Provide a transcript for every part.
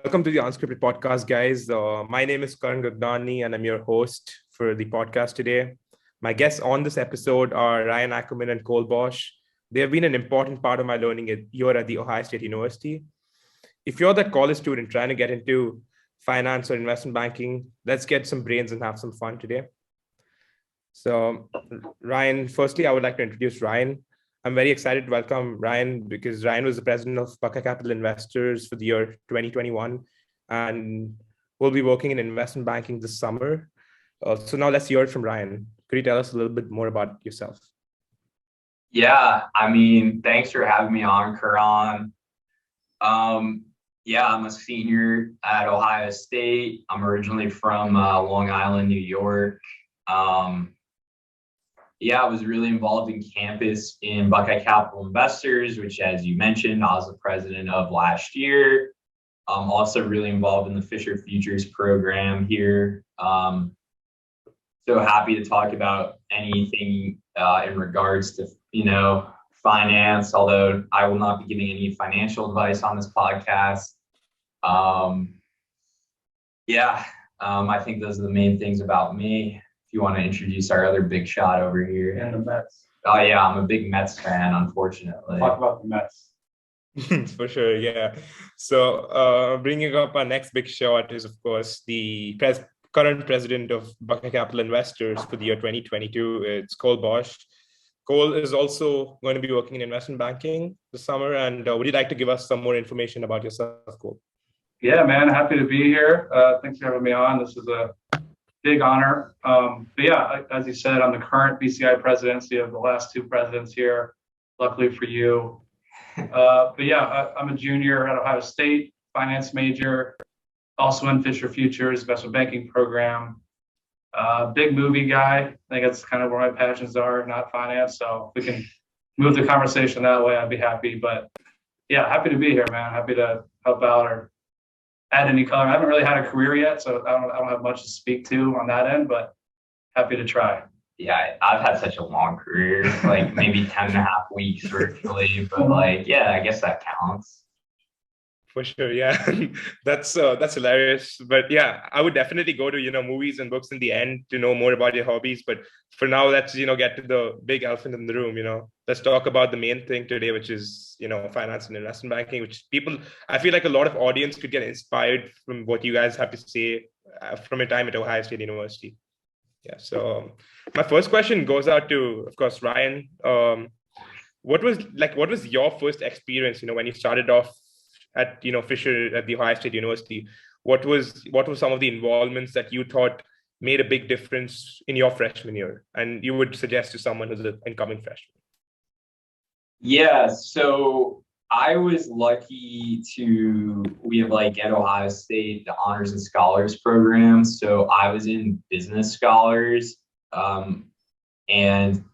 Welcome to the Unscripted Podcast, guys. My name is Karan Gagdani, and I'm your host for the podcast today. My guests on this episode are Ryan Ackerman and Cole Bautsch. They have been an important part of my learning here at the Ohio State University. If you're that college student trying to get into finance or investment banking, let's get some brains and have some fun today. So, Ryan, firstly, I would like to introduce Ryan. I'm very excited to welcome Ryan because Ryan was the president of Buckeye Capital Investors for the year 2021 and will be working in investment banking this summer. So now let's hear it from Ryan. Could you tell us a little bit more about yourself? Yeah, thanks for having me on, Karan. I'm a senior at Ohio State. I'm originally from Long Island, New York. I was really involved in campus in Buckeye Capital Investors, which, as you mentioned, I was the president of last year. I'm also really involved in the Fisher Futures program here. So happy to talk about anything in regards to, finance, although I will not be giving any financial advice on this podcast. I think those are the main things about me. If you want to introduce our other big shot over here. And the Mets. Oh yeah, I'm a big Mets fan, unfortunately. Talk about the Mets. For sure, yeah. So bringing up our next big shot is, of course, the current president of Buckeye Capital Investors for the year 2022. It's Cole Bautsch. Cole is also going to be working in investment banking this summer. And would you like to give us some more information about yourself, Cole? Yeah, man, happy to be here. Thanks for having me on. This is a big honor. As you said, I'm the current BCI presidency of the last two presidents here. Luckily for you. I'm a junior at Ohio State, finance major, also in Fisher Futures investment banking program. Big movie guy. I think that's kind of where my passions are, not finance. So if we can move the conversation that way, I'd be happy. But yeah, happy to be here, man. Happy to help out or add any color. I haven't really had a career yet, so I don't have much to speak to on that end, but happy to try. Yeah, I've had such a long career, like maybe 10 and a half weeks virtually, but I guess that counts. For sure, yeah, that's hilarious. But yeah, I would definitely go to movies and books in the end to know more about your hobbies. But for now, let's get to the big elephant in the room. Let's talk about the main thing today, which is finance and investment banking. Which I feel like a lot of audience could get inspired from what you guys have to say from your time at Ohio State University. Yeah. So my first question goes out to, of course, Ryan. What was your first experience? When you started off at Fisher at the Ohio State University, what was some of the involvements that you thought made a big difference in your freshman year, and you would suggest to someone who's an incoming freshman? Yeah, so I was lucky we have at Ohio State the Honors and Scholars program. So I was in Business Scholars, and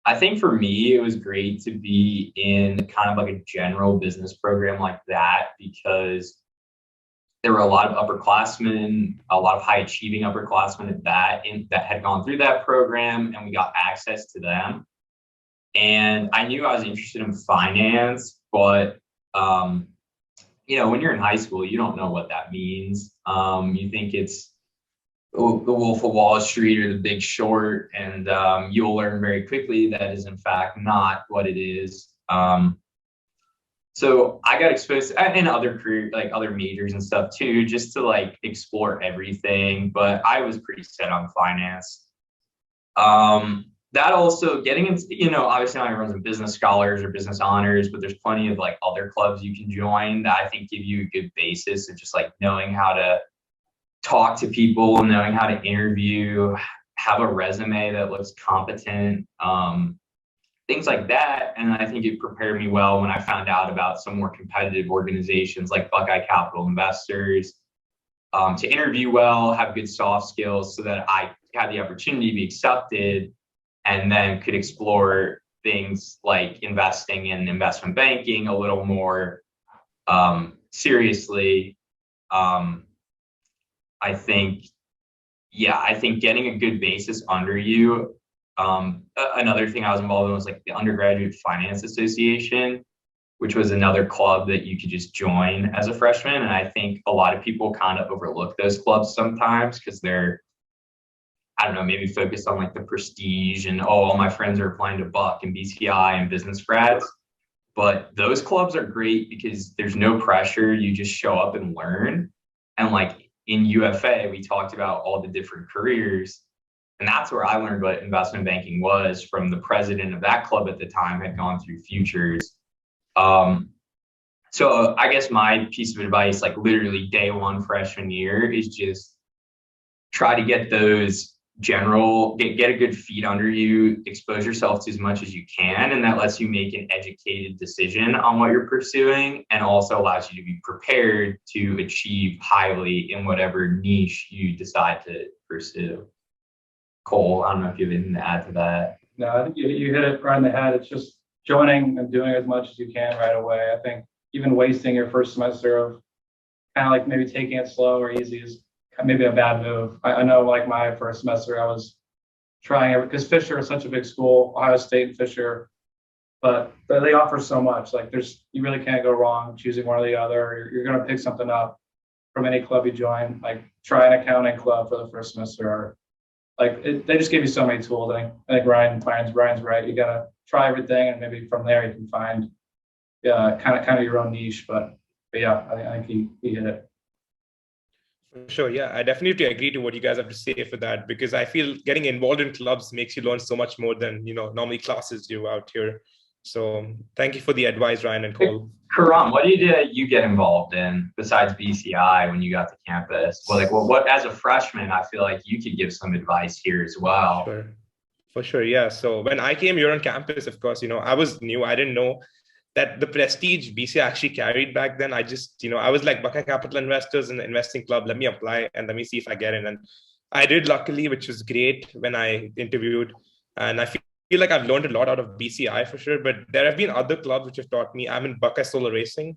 I think for me, it was great to be in kind of like a general business program like that, because there were a lot of upperclassmen, a lot of high achieving upperclassmen at that had gone through that program, and we got access to them. And I knew I was interested in finance, but when you're in high school, you don't know what that means. You think it's the Wolf of Wall Street or the Big Short, and you'll learn very quickly that is in fact not what it is. So I got exposed in other other majors and stuff too, just to explore everything. But I was pretty set on finance. That also getting into, obviously not everyone's in Business Scholars or Business Honors, but there's plenty of other clubs you can join that I think give you a good basis of just knowing how to talk to people, knowing how to interview, have a resume that looks competent, things like that. And I think it prepared me well when I found out about some more competitive organizations like Buckeye Capital Investors, to interview well, have good soft skills so that I had the opportunity to be accepted, and then could explore things like investing in investment banking a little more seriously. I think getting a good basis under you. Another thing I was involved in was the Undergraduate Finance Association. which was another club that you could just join as a freshman. And I think a lot of people kind of overlook those clubs sometimes because they're, I don't know, maybe focused on like the prestige and, oh, all my friends are applying to Buck and BCI and business grads. But those clubs are great because there's no pressure. You just show up and learn. And like in UFA, we talked about all the different careers. And that's where I learned what investment banking was from the president of that club at the time had gone through futures. So I guess my piece of advice, like literally day one freshman year, is just try to get those get a good feet under you, expose yourself to as much as you can. And that lets you make an educated decision on what you're pursuing and also allows you to be prepared to achieve highly in whatever niche you decide to pursue. Cole, I don't know if you have anything to add to that. No, I think you hit it right in the head. It's just joining and doing as much as you can right away. I think even wasting your first semester of kind of like maybe taking it slow or easy is maybe a bad move. I know like my first semester, I was trying because Fisher is such a big school, Ohio State and Fisher, but they offer so much. Like you really can't go wrong choosing one or the other. You're going to pick something up from any club you join. Like try an accounting club for the first semester. Or they just give you so many tools. I think Ryan's right. You got to try everything, and maybe from there you can find kind of your own niche. But yeah, I think he hit it. For sure. Yeah, I definitely agree to what you guys have to say for that, because I feel getting involved in clubs makes you learn so much more than, normally classes do out here. So thank you for the advice, Ryan and Cole. Karan, what did you get involved in besides BCI when you got to campus? Well, what as a freshman, I feel like you could give some advice here as well. Sure. For sure. Yeah. So when I came here on campus, of course, I was new. I didn't know that the prestige BCI actually carried back then. I just, I was like, Buckeye Capital Investors in the investing club. Let me apply and let me see if I get in. And I did, luckily, which was great when I interviewed. And I feel like I've learned a lot out of BCI for sure. But there have been other clubs which have taught me. I'm in Buckeye Solar Racing.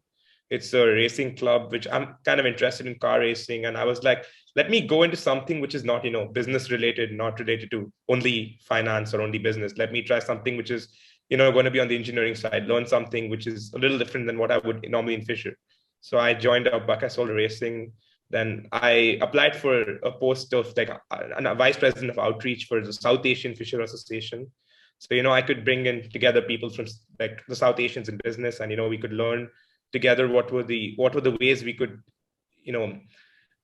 It's a racing club, which I'm kind of interested in car racing. And I was like, let me go into something which is not, business related, not related to only finance or only business. Let me try something which is, going to be on the engineering side, learn something which is a little different than what I would normally in Fisher. So I joined up Buckeye Solar Racing. Then I applied for a post of like a vice president of outreach for the South Asian Fisher Association. So, I could bring in together people from like the South Asians in business, and, we could learn together what were the ways we could,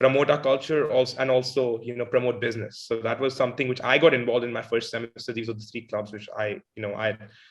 promote our culture also promote business. So that was something which I got involved in my first semester. These are the 3 clubs which I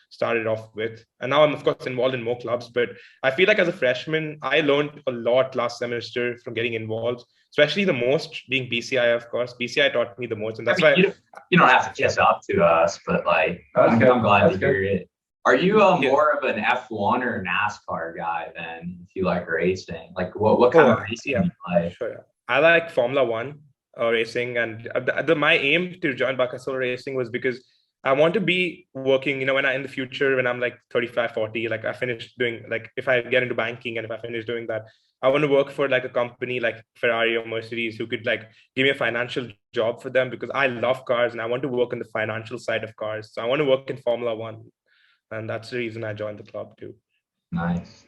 started off with. And now I'm, of course, involved in more clubs. But I feel like as a freshman, I learned a lot last semester from getting involved, especially the most being BCI, of course. BCI taught me the most. And that's why you don't have to kiss up to us, but like, I'm glad to hear it. Are you more of an F1 or NASCAR guy then, if you like racing? Like what kind of racing do you play? Sure. I like Formula One racing, and my aim to join Buckeye Solar Racing was because I want to be working, when in the future, when I'm like 35, 40, like I finish doing, like if I get into banking and if I finish doing that, I want to work for like a company like Ferrari or Mercedes who could like give me a financial job for them, because I love cars and I want to work on the financial side of cars. So I want to work in Formula One. And that's the reason I joined the club too. Nice.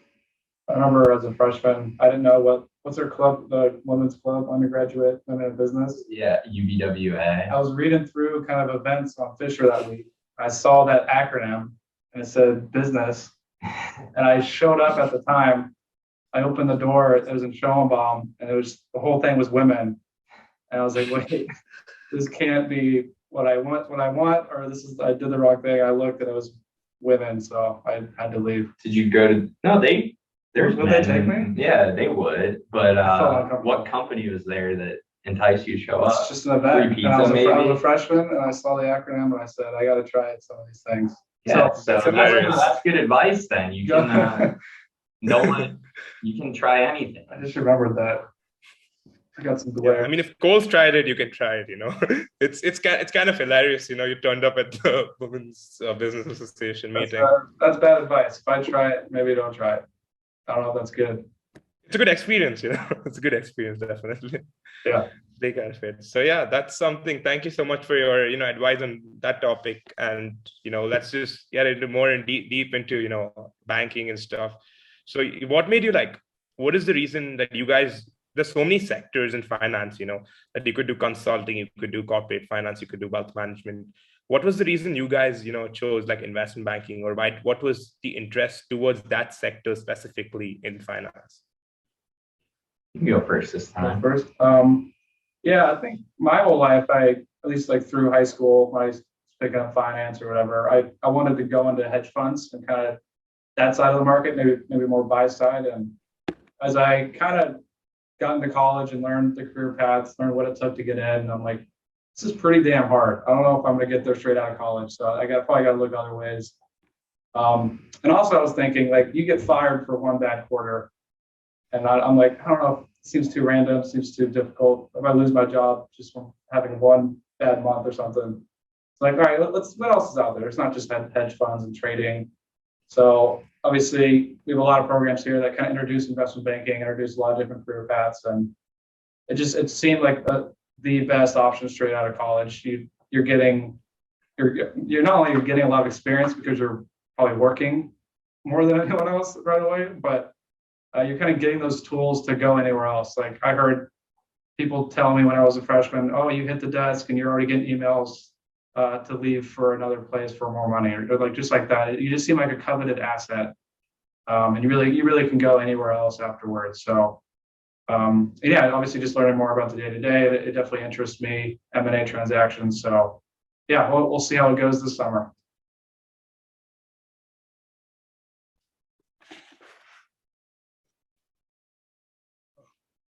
I remember as a freshman, I didn't know what's their club, the women's club, undergraduate women in business. Yeah, UBWA. I was reading through kind of events on Fisher that week. I saw that acronym and it said business. And I showed up at the time. I opened the door, it was in Schoenbaum, and the whole thing was women. And I was like, wait, this can't be what I want, or I did the wrong thing. I looked and it was women, so I had to leave. Did you go to? No, would they take me? Yeah, they would. But what company was there that enticed you to show up? It's just an event. Pizza, I was a freshman, and I saw the acronym, and I said, I got to try some of these things. Yeah, so that's good advice. Then you can you can try anything. I just remembered that. I got some delay. Yeah, I mean, if Cole's tried it, you can try it. It's kind of hilarious. You turned up at the Women's Business Association meeting. That's bad advice. If I try it, maybe don't try it. I don't know if that's good. It's a good experience, It's a good experience, definitely. Yeah. They kind of fit. So yeah, that's something. Thank you so much for your, advice on that topic. And, let's just get into more deep into, banking and stuff. So what made you like, what is the reason that you guys, there's so many sectors in finance, that you could do consulting, you could do corporate finance, you could do wealth management. What was the reason you guys, chose like investment banking, or why, what was the interest towards that sector specifically in finance? You can go first this time. First, yeah, I think my whole life, at least like through high school, when I was picking up finance or whatever, I wanted to go into hedge funds and kind of that side of the market, maybe more buy side. And as I kind of got into college and learned the career paths, learned what it took to get in, and I'm like, this is pretty damn hard. I don't know if I'm going to get there straight out of college. So probably got to look other ways. And also I was thinking, like, you get fired for one bad quarter. And I'm like, I don't know, it seems too random, seems too difficult. If I lose my job just from having one bad month or something, it's like, all right, what else is out there? It's not just hedge funds and trading. So obviously we have a lot of programs here that kind of introduce investment banking, introduce a lot of different career paths. And it seemed like the best option straight out of college. You're not only you're getting a lot of experience because you're probably working more than anyone else right away, but you're kind of getting those tools to go anywhere else. Like I heard people tell me when I was a freshman, oh, you hit the desk and you're already getting emails to leave for another place for more money, or like just like that. You just seem like a coveted asset, and you really can go anywhere else afterwards. So yeah, obviously just learning more about the day to day, it definitely interests me. M&A transactions. So yeah, we'll see how it goes this summer.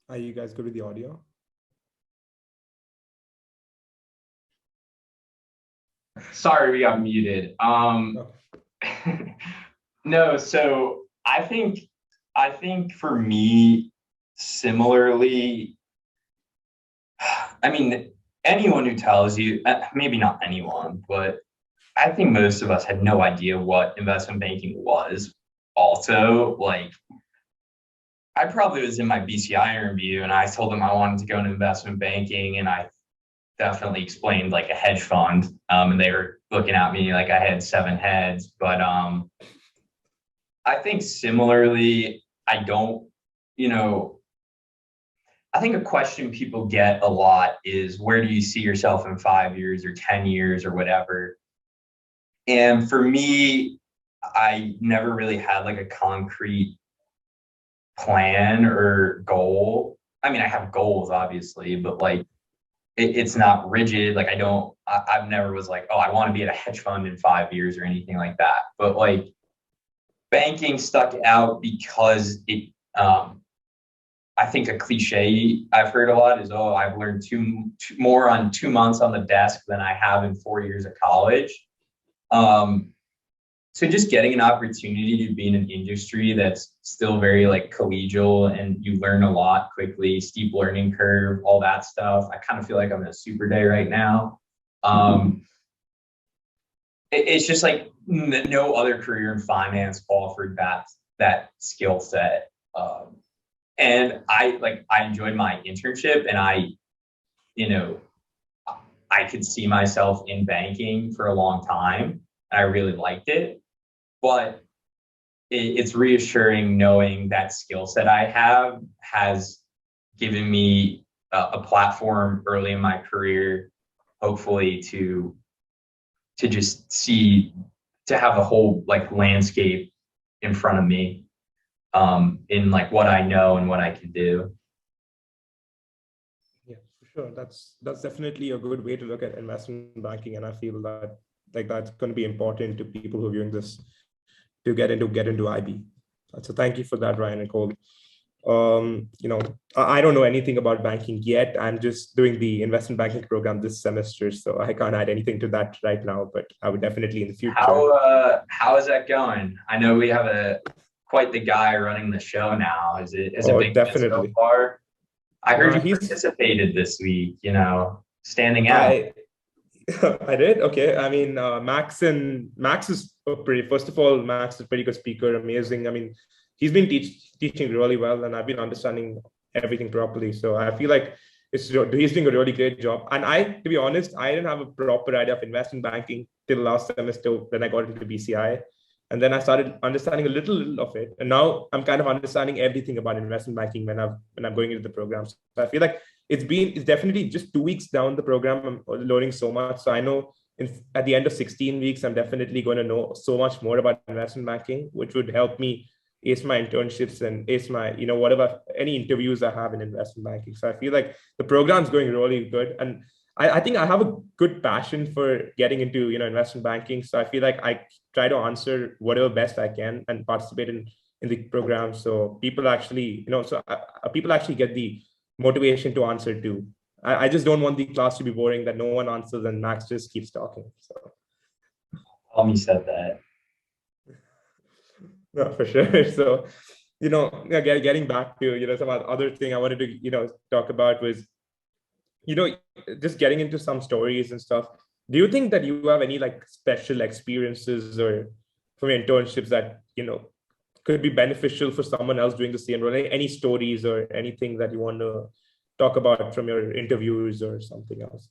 Are you guys good with the audio? Sorry, we got muted. Okay. No, so I think for me, similarly, I mean, anyone who tells you, maybe not anyone, but I think most of us had no idea what investment banking was. Also, like, I probably was in my BCI interview and I told them I wanted to go into investment banking, and I definitely explained like a hedge fund, and they were looking at me like I had 7 heads. But I think similarly, I don't, I think a question people get a lot is, where do you see yourself in 5 years or 10 years or whatever? And for me, I never really had like a concrete plan or goal. I mean, I have goals obviously, but like it's not rigid. Like I've never was like, oh, I want to be at a hedge fund in 5 years or anything like that. But like banking stuck out because it, I think a cliche I've heard a lot is, oh, I've learned more on 2 months on the desk than I have in 4 years of college. So just getting an opportunity to be in an industry that's still very like collegial and you learn a lot quickly, steep learning curve, all that stuff. I kind of feel like I'm in a super day right now. It's just like no other career in finance offered that skill set. And I enjoyed my internship, and I could see myself in banking for a long time. And I really liked it. But it's reassuring knowing that skill set I have has given me a platform early in my career, hopefully to just to have a whole like landscape in front of me, in like what I know and what I can do. Yeah, for sure. That's definitely a good way to look at investment banking, and I feel that like that's going to be important to people who are viewing this to get into IB. So thank you for that, Ryan and Cole. I don't know anything about banking yet. I'm just doing the investment banking program this semester, so I can't add anything to that right now, but I would definitely in the future. How is that going? I know we have quite the guy running the show now. Is it been definitely good so far? I heard you participated this week, standing out. I did. Okay. I mean, Max is first of all, Max is a pretty good speaker, amazing. I mean, he's been teaching really well, and I've been understanding everything properly. So I feel like he's doing a really great job. And to be honest, I didn't have a proper idea of investment banking till last semester when I got into BCI. And then I started understanding a little of it. And now I'm kind of understanding everything about investment banking when I'm going into the programs. So I feel like it's definitely just 2 weeks down the program. I'm learning so much. So I know at the end of 16 weeks, I'm definitely going to know so much more about investment banking, which would help me ace my internships and ace my, whatever, any interviews I have in investment banking. So I feel like the program's going really good. And I think I have a good passion for getting into, investment banking. So I feel like I try to answer whatever best I can and participate in the program. So people actually, people actually get the motivation to answer too. I just don't want the class to be boring, that no one answers and Max just keeps talking. So. Tommy said that. No, for sure. So, getting back to, some other thing I wanted to, talk about was, just getting into some stories and stuff. Do you think that you have any like special experiences or from internships that, could be beneficial for someone else doing the same role? Any stories or anything that you want to talk about from your interviews or something else?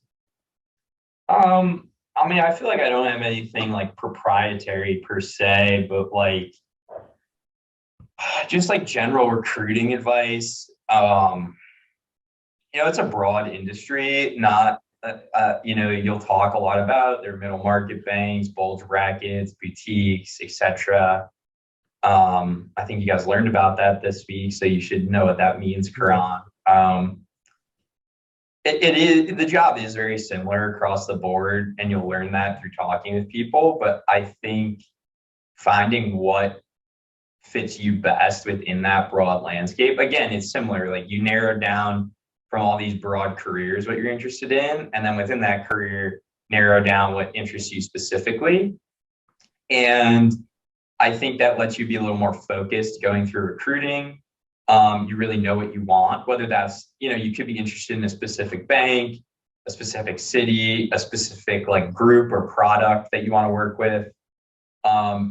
I feel like I don't have anything like proprietary per se, but like just like general recruiting advice. It's a broad industry, not, you'll talk a lot about their middle market banks, bulge brackets, boutiques, etc. I think you guys learned about that this week, so you should know what that means, Karan. It is, the job is very similar across the board, and you'll learn that through talking with people. But I think finding what fits you best within that broad landscape, again, it's similar. Like you narrow down from all these broad careers what you're interested in, and then within that career, narrow down what interests you specifically. And I think that lets you be a little more focused going through recruiting. You really know what you want, whether that's, you could be interested in a specific bank, a specific city, a specific like group or product that you want to work with.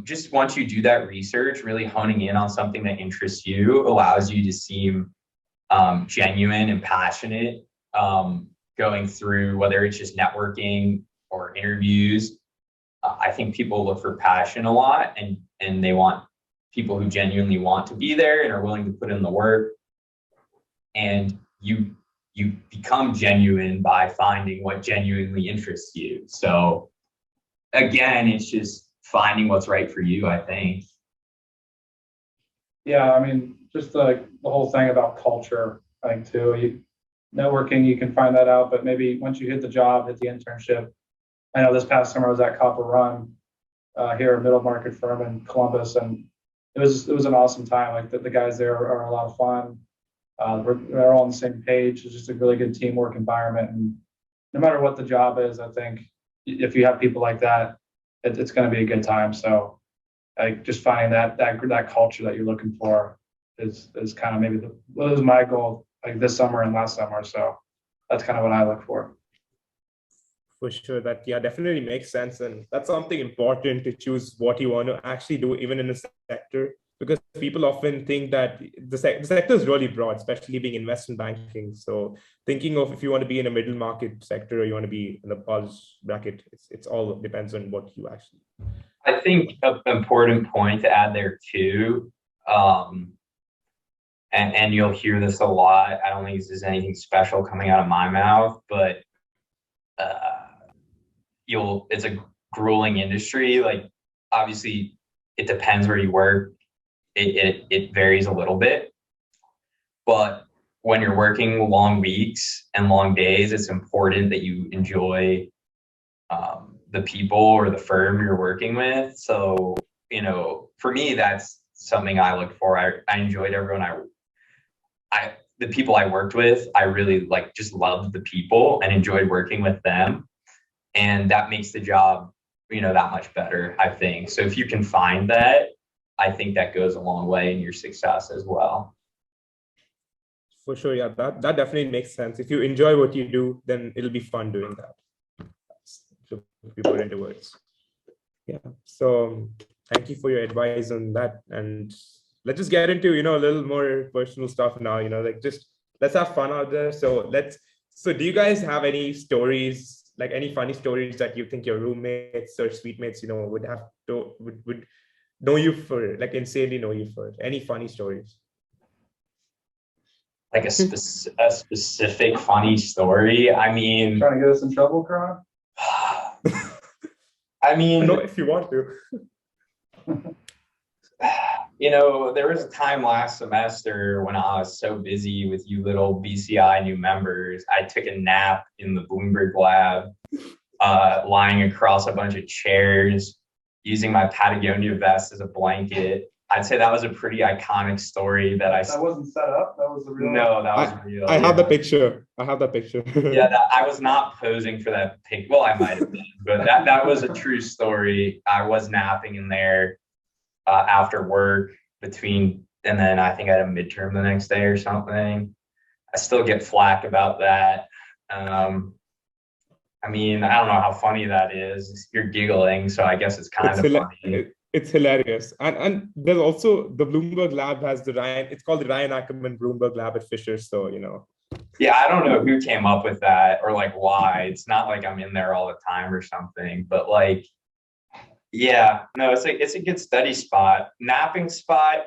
Just once you do that research, really honing in on something that interests you allows you to seem genuine and passionate going through, whether it's just networking or interviews. I think people look for passion a lot, and they want people who genuinely want to be there and are willing to put in the work. And you become genuine by finding what genuinely interests you. So again, it's just finding what's right for you, I think. Yeah, just the whole thing about culture, I think too. Networking, you can find that out, but maybe once you hit the job, hit the internship. I know this past summer I was at Copper Run here, a middle market firm in Columbus, and it was an awesome time. Like the guys there are a lot of fun. We're all on the same page. It's just a really good teamwork environment, and no matter what the job is, I think if you have people like that, it's going to be a good time. So, like just finding that culture that you're looking for is kind of maybe was my goal like this summer and last summer. So that's kind of what I look for. For sure, that definitely makes sense, and that's something important to choose what you want to actually do, even in a sector, because people often think that the sector is really broad, especially being investment banking. So thinking of if you want to be in a middle market sector or you want to be in the bulge bracket, it's all depends on what you actually. I think an important point to add there too, and you'll hear this a lot. I don't think this is anything special coming out of my mouth, but it's a grueling industry. Like obviously it depends where you work. It varies a little bit, but when you're working long weeks and long days, it's important that you enjoy the people or the firm you're working with. So, for me, that's something I look for. I enjoyed everyone. The people I worked with, I really just loved the people and enjoyed working with them. And that makes the job, that much better, I think. So if you can find that, I think that goes a long way in your success as well. For sure. Yeah, that definitely makes sense. If you enjoy what you do, then it'll be fun doing that. So if you put into words. Yeah. So thank you for your advice on that. And let's just get into, a little more personal stuff now, let's have fun out there. So do you guys have any stories, any funny stories that you think your roommates or suite mates, would know you for, like insanely know you for? Any funny stories? Like a specific funny story. I mean, Trying to get us in trouble, Karan? I mean, No, if you want to. there was a time last semester when I was so busy with you little BCI new members, I took a nap in the Bloomberg lab, lying across a bunch of chairs, using my Patagonia vest as a blanket. I'd say that was a pretty iconic story that wasn't set up. That was the real. No, that was real. I have the picture. Yeah, I was not posing for that pic. Well, I might have been, but that was a true story. I was napping in there after work and then I think I had a midterm the next day or something. I still get flack about that. I mean, I don't know how funny that is. You're giggling, so I guess it's kind of funny. It's hilarious. And there's also the Bloomberg lab has it's called the Ryan Ackerman Bloomberg lab at Fisher. So, Yeah, I don't know who came up with that or like why. It's not like I'm in there all the time or something, but like, yeah, no, it's a good study spot. Napping spot,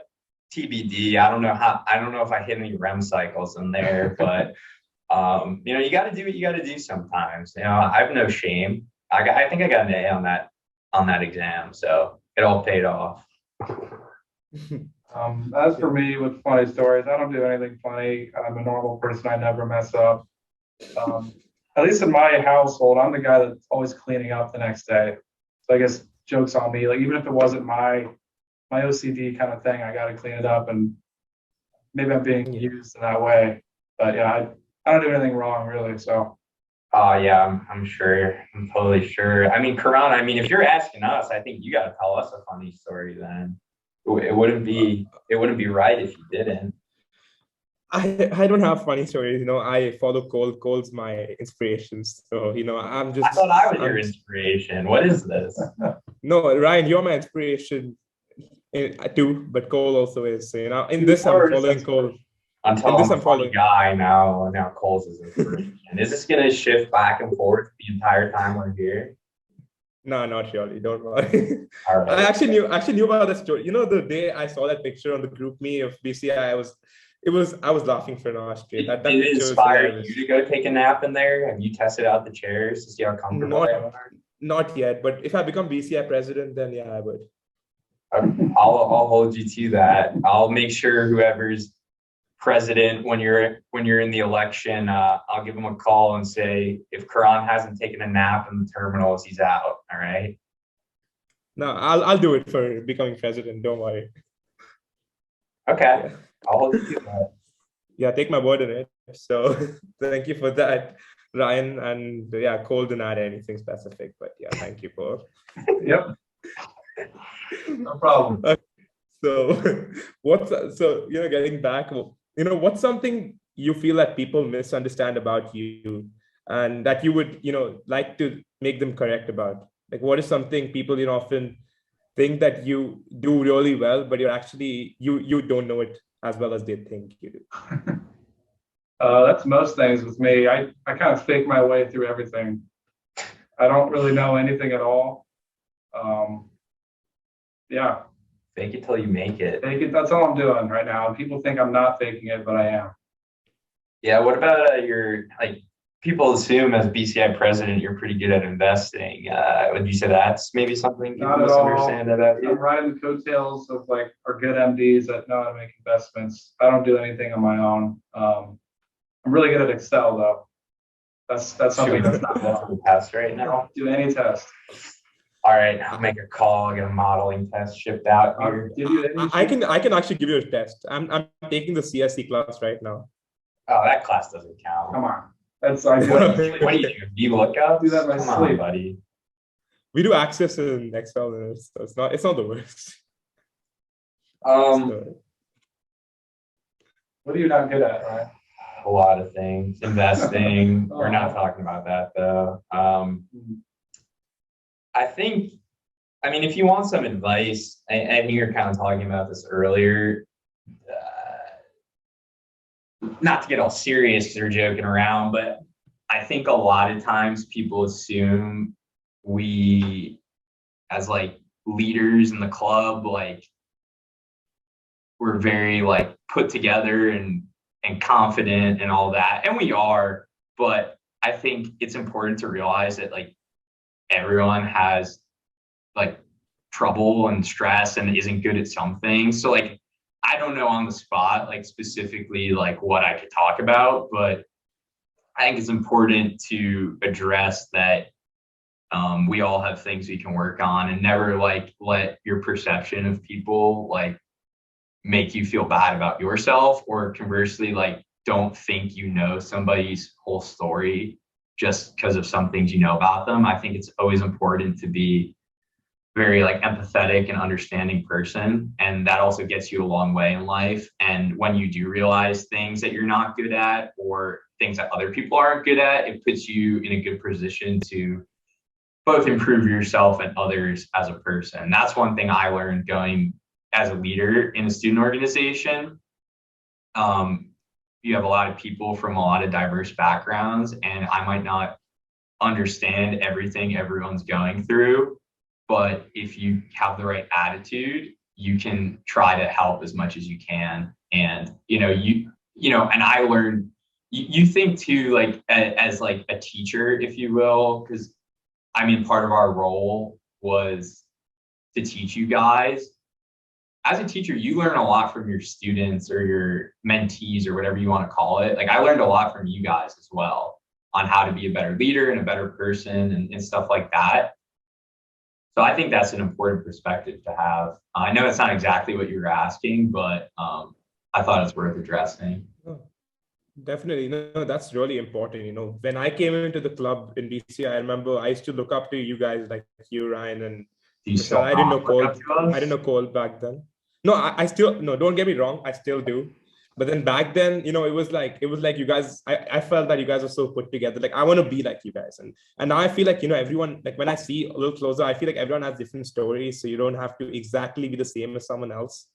TBD. I don't know if I hit any REM cycles in there, but you got to do what you got to do sometimes. I have no shame. I think I got an A on that exam, so it all paid off. As for me with funny stories, I don't do anything funny. I'm a normal person. I never mess up. At least in my household, I'm the guy that's always cleaning up the next day. So I guess joke's on me. Like even if it wasn't my OCD kind of thing, I got to clean it up, and maybe I'm being used in that way. But yeah, I don't do anything wrong really. So. Yeah, I'm sure. I'm totally sure. I mean, Karan, if you're asking us, I think you got to tell us a funny story then. It wouldn't be right if you didn't. I don't have funny stories. I follow Cole. Cole's my inspirations. So, I'm just. I thought I was your inspiration. What is this? No, Ryan, you're my inspiration too, but Cole also is. So, in this, I'm following Cole. Until I'm a funny guy now Cole's is inspiration. Is this going to shift back and forth the entire time we're here? No, not really. Don't worry. All right. I actually knew about the story. The day I saw that picture on the group me of BCI, I was laughing for an hour straight. That Did it inspire you to go take a nap in there? Have you tested out the chairs to see how comfortable they are? Not yet, but if I become BCI president, then yeah, I would. I'll hold you to that. I'll make sure whoever's president when you're in the election, I'll give him a call and say if Karan hasn't taken a nap in the terminals, he's out. All right. No, I'll do it for becoming president. Don't worry. Okay, yeah. I'll hold you to that. Yeah, take my word on it. So thank you for that, Ryan. And yeah, Cole didn't add anything specific, but yeah, thank you, Cole. Yep. No problem. So getting back, what's something you feel that people misunderstand about you and that you would, like to make them correct about? Like, what is something people, often think that you do really well, but you're actually, you don't know it as well as they think you do? That's most things with me. I kind of fake my way through everything. I don't really know anything at all. Yeah. Fake it till you make it. Fake it. That's all I'm doing right now. People think I'm not faking it, but I am. Yeah. What about people assume as BCI president, you're pretty good at investing. Would you say that's maybe something people misunderstand about you? I'm riding the coattails of our good MDs that know how to make investments. I don't do anything on my own. I'm really good at Excel though. That's something that's not the test right now. I don't do any test. All right, I'll make a call. I'll get a modeling test shipped out here. I can actually give you a test. I'm taking the CSE class right now. Oh, that class doesn't count. Come on. That's I what do you do? Do you look up? Do that in my sleep, buddy. We do access in Excel, so it's not the worst. What are you not good at, Ryan? A lot of things. Investing. We're not talking about that though. I think, if you want some advice, and you were kind of talking about this earlier, not to get all serious because we're joking around, but I think a lot of times people assume we, as leaders in the club, like, we're very like put together and confident and all that. And we are, but I think it's important to realize that like everyone has like trouble and stress and isn't good at some things. So like, I don't know on the spot, like specifically like what I could talk about, but I think it's important to address that we all have things we can work on, and never like let your perception of people like make you feel bad about yourself, or conversely, like don't think you know somebody's whole story just because of some things you know about them. I think it's always important to be very like empathetic and understanding person, and that also gets you a long way in life. And when you do realize things that you're not good at, or things that other people aren't good at, it puts you in a good position to both improve yourself and others as a person. That's one thing I learned going as a leader in a student organization. You have a lot of people from a lot of diverse backgrounds, and I might not understand everything everyone's going through, but if you have the right attitude, you can try to help as much as you can. And and I learned, you think too, like as like a teacher, if you will, because I mean, part of our role was to teach you guys. As a teacher, you learn a lot from your students or your mentees or whatever you want to call it. Like I learned a lot from you guys as well on how to be a better leader and a better person and stuff like that. So I think that's an important perspective to have. I know it's not exactly what you were asking, but I thought it's worth addressing. Oh, definitely. No, that's really important. When I came into the club in BC, I remember I used to look up to you guys, like you, Ryan, and Michelle. I didn't know Cole back then. No, I still, no, don't get me wrong, I still do. But then back then, it was like you guys, I felt that you guys were so put together. Like I want to be like you guys. And now I feel like, everyone, like when I see a little closer, I feel like everyone has different stories. So you don't have to exactly be the same as someone else.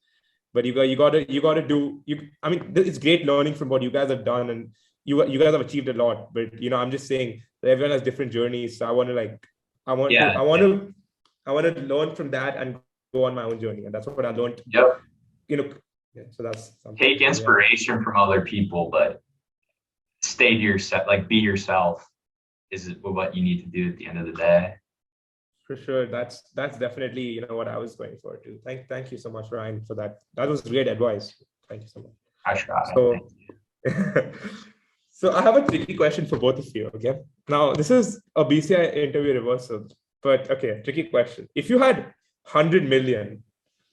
But you got to do, I mean, it's great learning from what you guys have done, and you guys have achieved a lot. But, I'm just saying that everyone has different journeys. So I want to learn from that and go on my own journey. And that's what I learned. Yep. So that's something. Take inspiration from other people, but stay to yourself, like be yourself is what you need to do at the end of the day. For sure. That's definitely, what I was going for too. Thank you so much, Ryan, for that. That was great advice. Thank you so much. I tried. So, so I have a tricky question for both of you. Okay. Now, this is a BCI interview reversal, but okay, tricky question. If you had 100 million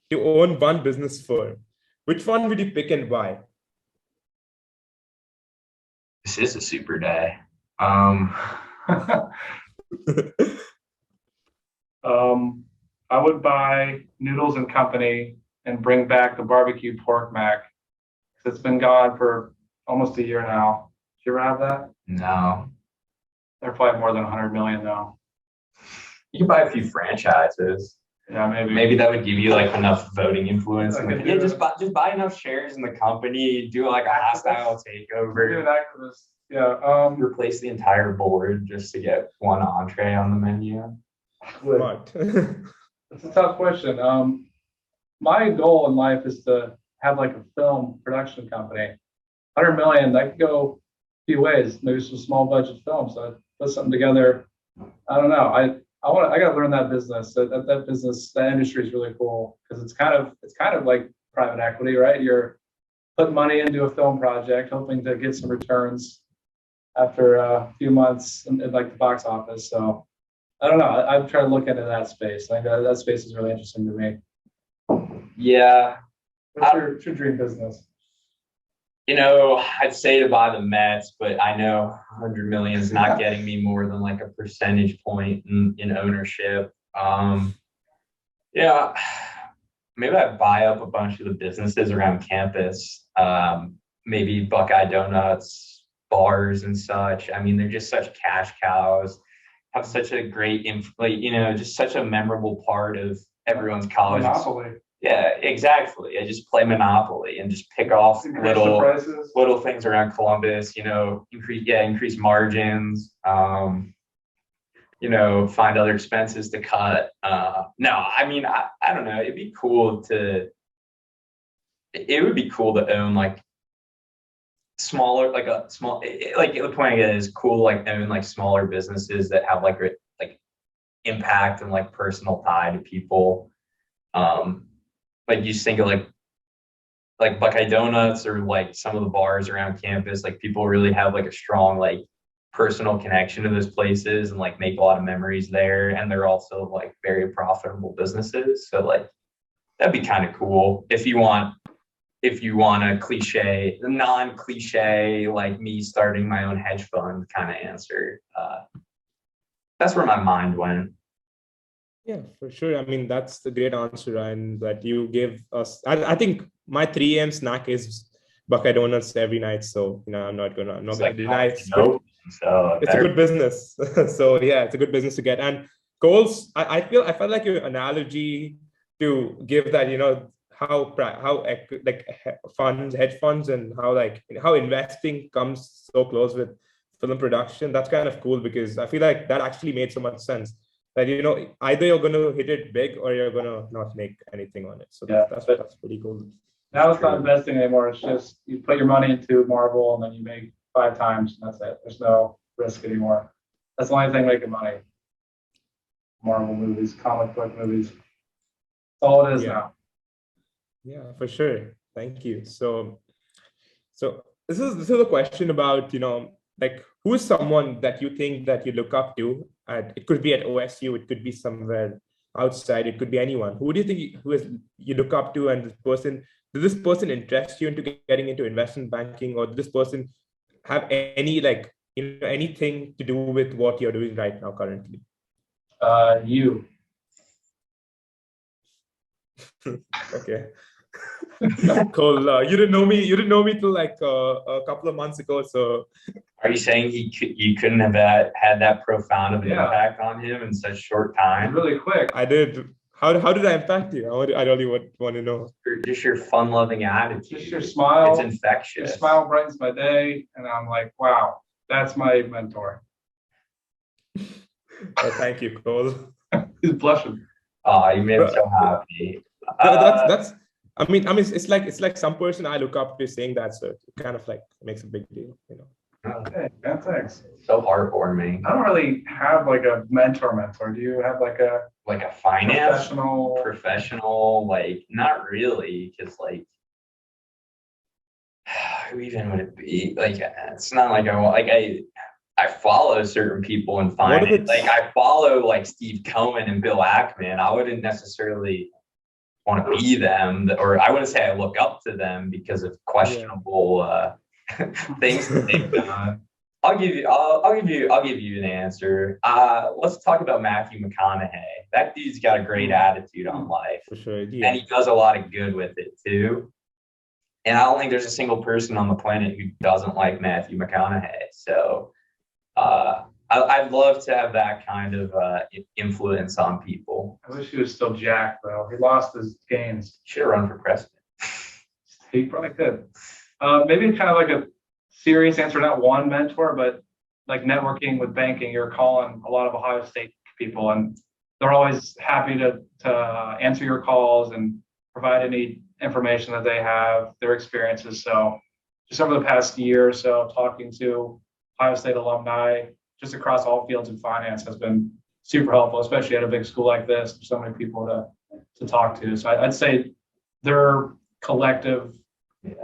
to own one business firm, which one would you pick and why? This is a super day. I would buy Noodles and Company and bring back the barbecue pork mac. It's been gone for almost a year now. Did you ever have that? No. They're probably more than 100 million though. You can buy a few franchises. Yeah, maybe that would give you like enough voting influence. Just buy enough shares in the company, do like a hostile takeover. Be an activist. Yeah. Replace the entire board just to get one entree on the menu. What? It's a tough question. My goal in life is to have like a film production company. 100 million, that could go a few ways. Maybe some small budget films. So I put something together. I don't know. I got to learn that business. That business, that industry is really cool because it's kind of like private equity, right? You're putting money into a film project, hoping to get some returns after a few months in like the box office. So I don't know. I'm trying to look into that space. I think that space is really interesting to me. Yeah. What's your dream business? I'd say to buy the Mets, but I know 100 million is not getting me more than like a percentage point in ownership. Yeah, maybe I'd buy up a bunch of the businesses around campus. Maybe Buckeye Donuts, bars and such. I mean, they're just such cash cows, have such a great, just such a memorable part of everyone's college. Monopoly. Yeah, exactly. I just play Monopoly and just pick off little things around Columbus, increase margins. find other expenses to cut. No, I mean, I don't know. It would be cool to own like smaller, like a small, like the point I get is cool, like own like smaller businesses that have like impact and like personal tie to people. Like you just think of like Buckeye Donuts or like some of the bars around campus, like people really have like a strong like personal connection to those places and like make a lot of memories there. And they're also like very profitable businesses. So like that'd be kind of cool if you want a non-cliche, like me starting my own hedge fund kind of answer. That's where my mind went. Yeah, for sure. I mean, that's the great answer, Ryan, that you give us. I think my 3 a.m. snack is Buckeye Donuts every night. So, I'm not gonna deny it. So it's a good business. So yeah, it's a good business to get. And Coles, I felt like your analogy to give that, how like hedge funds and how investing comes so close with film production. That's kind of cool because I feel like that actually made so much sense. That either you're going to hit it big or you're going to not make anything on it. So that's pretty cool. Now it's not investing anymore. It's just you put your money into Marvel and then you make 5 times and that's it. There's no risk anymore. That's the only thing making money. Marvel movies, comic book movies. That's all it is now. Yeah, for sure. Thank you. So this is a question about, like who is someone that you think that you look up to? It could be at OSU, it could be somewhere outside, it could be anyone. Who do you think you look up to, and does this person interest you into getting into investment banking, or does this person have any anything to do with what you're doing right now currently? You. Okay. Cool. You didn't know me till like a couple of months ago. So, are you saying you couldn't have had that profound of an impact on him in such short time? Really quick. I did. How did I impact you? I really want to know. Just your fun-loving attitude. Just your smile. It's infectious. Your smile brightens my day, and I'm like, wow, that's my mentor. Thank you, Cole. He's blushing. Oh, you made me so happy. That's. I mean, it's like some person I look up to saying that, so it kind of like makes a big deal, Okay, thanks. So heartwarming. I don't really have like a mentor. Do you have like a finance professional? Like, not really, because like, who even would it be? Like, it's not like I follow certain people in finance. Like, I follow like Steve Cohen and Bill Ackerman. I wouldn't necessarily want to be them, or I wouldn't say I look up to them because of questionable things that they've done. I'll give you an answer. Let's talk about Matthew McConaughey. That dude's got a great attitude on life. For sure, yeah. And he does a lot of good with it too. And I don't think there's a single person on the planet who doesn't like Matthew McConaughey. So I'd love to have that kind of influence on people. I wish he was still Jack, though. He lost his gains. Should have run for president. He probably could. Maybe kind of like a serious answer, not one mentor, but like networking with banking. You're calling a lot of Ohio State people, and they're always happy to answer your calls and provide any information that they have, their experiences. So just over the past year or so, talking to Ohio State alumni just across all fields in finance has been super helpful, especially at a big school like this. There's so many people to talk to. So I'd say their collective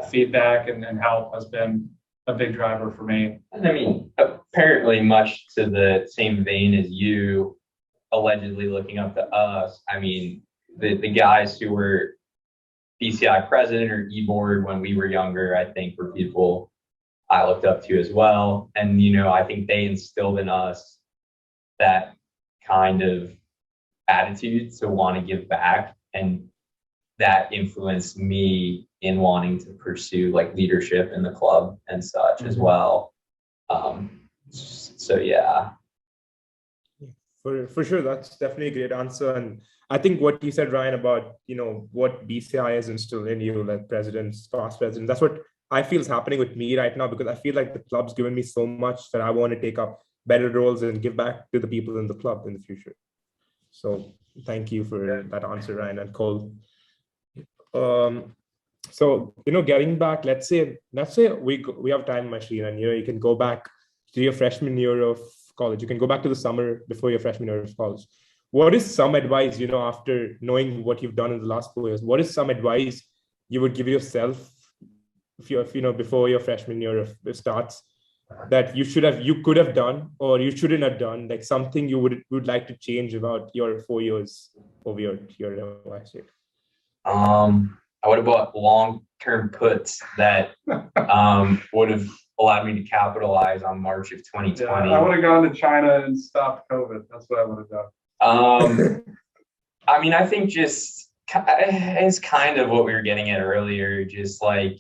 feedback and help has been a big driver for me. And I mean, apparently much to the same vein as you allegedly looking up to us. I mean, the guys who were BCI president or e-board when we were younger, I think were people I looked up to as well. And, I think they instilled in us that kind of attitude to want to give back. And that influenced me in wanting to pursue like leadership in the club and such as well. So, yeah. For sure, that's definitely a great answer. And I think what you said, Ryan, about, what BCI has instilled in you, like presidents, past presidents, that's what I feel is happening with me right now, because I feel like the club's given me so much that I want to take up better roles and give back to the people in the club in the future. So thank you for that answer, Ryan and Cole. So getting back, let's say we have time machine, and you can go back to your freshman year of college. You can go back to the summer before your freshman year of college. What is some advice, after knowing what you've done in the last 4 years? What is some advice you would give yourself before your freshman year of starts, that you could have done or you shouldn't have done, like something you would like to change about your 4 years of your NYC? I would have bought long-term puts that would have allowed me to capitalize on March of 2020. Yeah, I would have gone to China and stopped COVID. That's what I would have done. I mean, I think it's kind of what we were getting at earlier, just like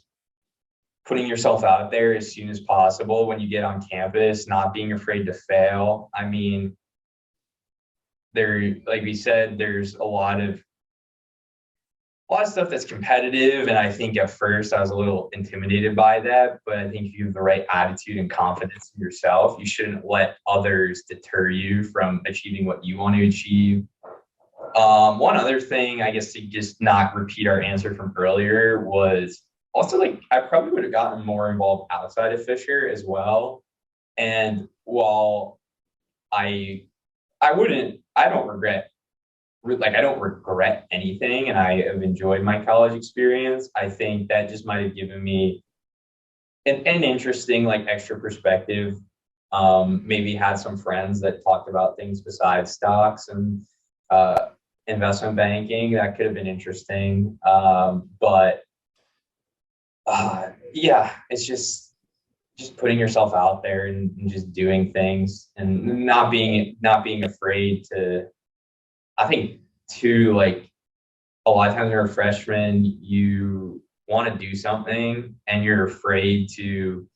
putting yourself out there as soon as possible when you get on campus, not being afraid to fail. I mean, like we said, there's a lot of stuff that's competitive, and I think at first I was a little intimidated by that, but I think if you have the right attitude and confidence in yourself, you shouldn't let others deter you from achieving what you want to achieve. One other thing, I guess, to just not repeat our answer from earlier, was also like I probably would have gotten more involved outside of Fisher as well. And while I don't regret anything, and I have enjoyed my college experience, I think that just might have given me an interesting, like, extra perspective. Maybe had some friends that talked about things besides stocks and investment banking. That could have been interesting. Yeah, it's just putting yourself out there and just doing things and not being afraid to. I think too, like, a lot of times when you're a freshman, you want to do something and you're afraid to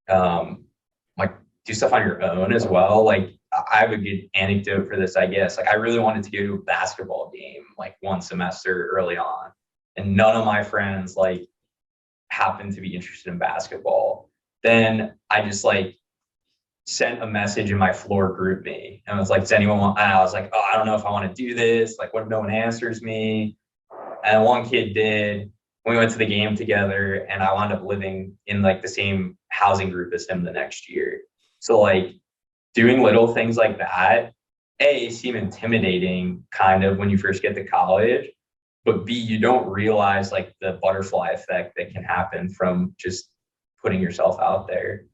like do stuff on your own as well. Like, I have a good anecdote for this, I guess. Like, I really wanted to go to a basketball game like one semester early on, and none of my friends like happened to be interested in basketball. Then I just like sent a message in my floor group me and was like, does anyone want? And I was like, oh, I don't know if I want to do this. Like, what if no one answers me? And one kid did. We went to the game together, and I wound up living in like the same housing group as him the next year. So like doing little things like that, A, seem intimidating kind of when you first get to college, but B, you don't realize like the butterfly effect that can happen from just putting yourself out there.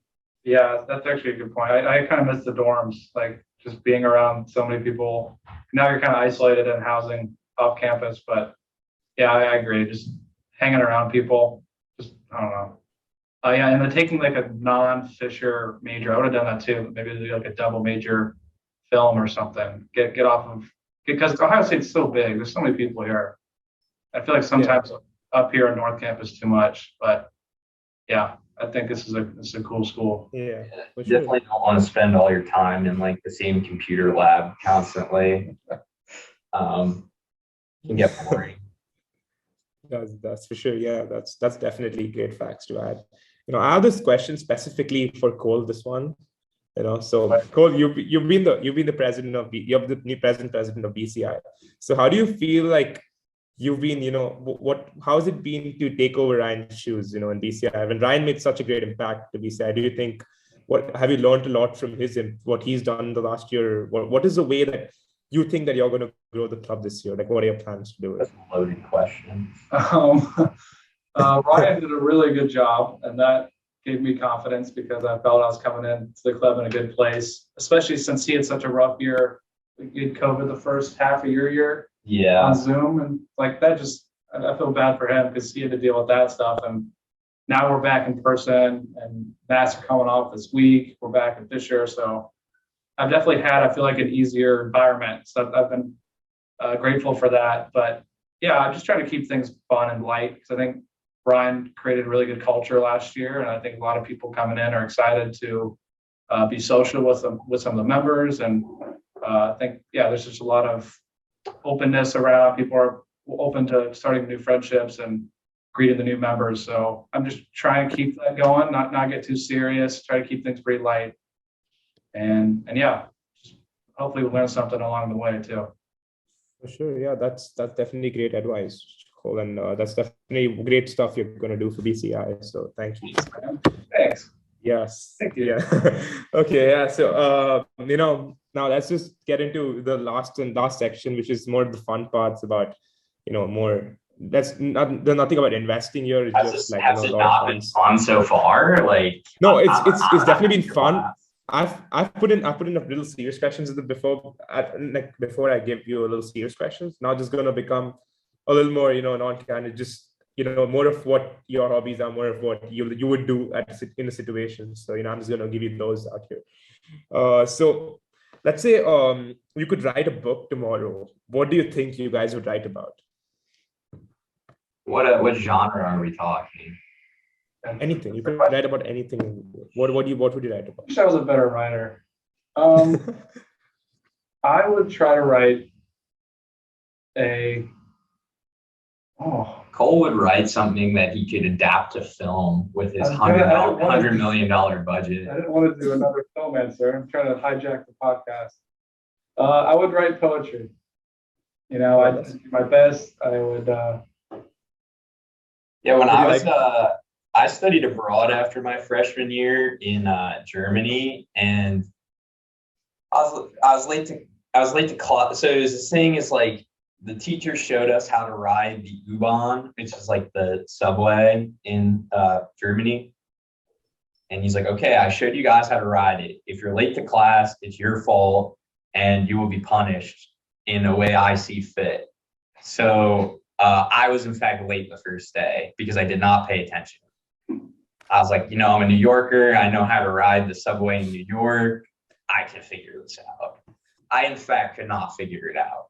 Yeah, that's actually a good point. I kind of miss the dorms, like just being around so many people. Now you're kind of isolated in housing off campus, but yeah, I agree. Just hanging around people, just, I don't know. Yeah, and then taking like a non-Fisher major, I would have done that too. Maybe do like a double major film or something. Get off of, because Ohio State's so big. There's so many people here. I feel like sometimes up here on North Campus too much, but yeah. I think this is a cool school. Yeah, definitely don't want to spend all your time in like the same computer lab constantly. Can get boring. That's for sure. Yeah, that's definitely great facts to add. I have this question specifically for Cole. This one, so Cole, you've been the president of you're the new president of BCI. So how do you feel like you've been, how's it been to take over Ryan's shoes, in BCI? When Ryan made such a great impact to BCI, do you think, have you learned a lot from what he's done in the last year? What is the way that you think that you're going to grow the club this year? Like, what are your plans to do it? That's a loaded question. Ryan did a really good job, and that gave me confidence because I felt I was coming into the club in a good place, especially since he had such a rough year. He had COVID the first half of your year. Yeah. On Zoom, and like that, I feel bad for him because he had to deal with that stuff. And now we're back in person, and masks are coming off this week. We're back in Fisher, so I've definitely had, I feel like, an easier environment. So I've been grateful for that. But yeah, I'm just trying to keep things fun and light because I think Brian created a really good culture last year, and I think a lot of people coming in are excited to be social with some of the members. And I think there's just a lot of openness around. People are open to starting new friendships and greeting the new members. So I'm just trying to keep that going, not get too serious, try to keep things pretty light. and yeah, just hopefully we'll learn something along the way too. For sure. Yeah, that's definitely great advice, Cole, and that's definitely great stuff you're going to do for BCI. So thank you. Thanks. Yes. Thank you. Yeah. Okay. Yeah. So, now let's just get into the last section, which is more the fun parts about, more. There's nothing about investing here. It's just like has a it lot of not fun. been fun so far? Like, No, it's definitely been fun. Class. I've put in a little serious questions before I give you a little serious questions. Now just gonna become a little more non-candid, just more of what your hobbies are, more of what you would do in a situation. So I'm just gonna give you those out here. So let's say you could write a book tomorrow. What do you think you guys would write about? What genre are we talking? Anything. You could write about anything. What would you write about? I wish I was a better writer. I would try to write Cole would write something that he could adapt to film with his $100 million budget. I didn't want to do another film answer. I'm trying to hijack the podcast. I would write poetry. I'd do my best. I would. Yeah, when I studied abroad after my freshman year in Germany, and I was late to class. So it was this thing is like the teacher showed us how to ride the U-Bahn, which is like the subway in Germany. And he's like, okay, I showed you guys how to ride it. If you're late to class, it's your fault, and you will be punished in a way I see fit. So I was in fact late the first day because I did not pay attention. I was like, I'm a New Yorker. I know how to ride the subway in New York. I can figure this out. I, in fact, could not figure it out.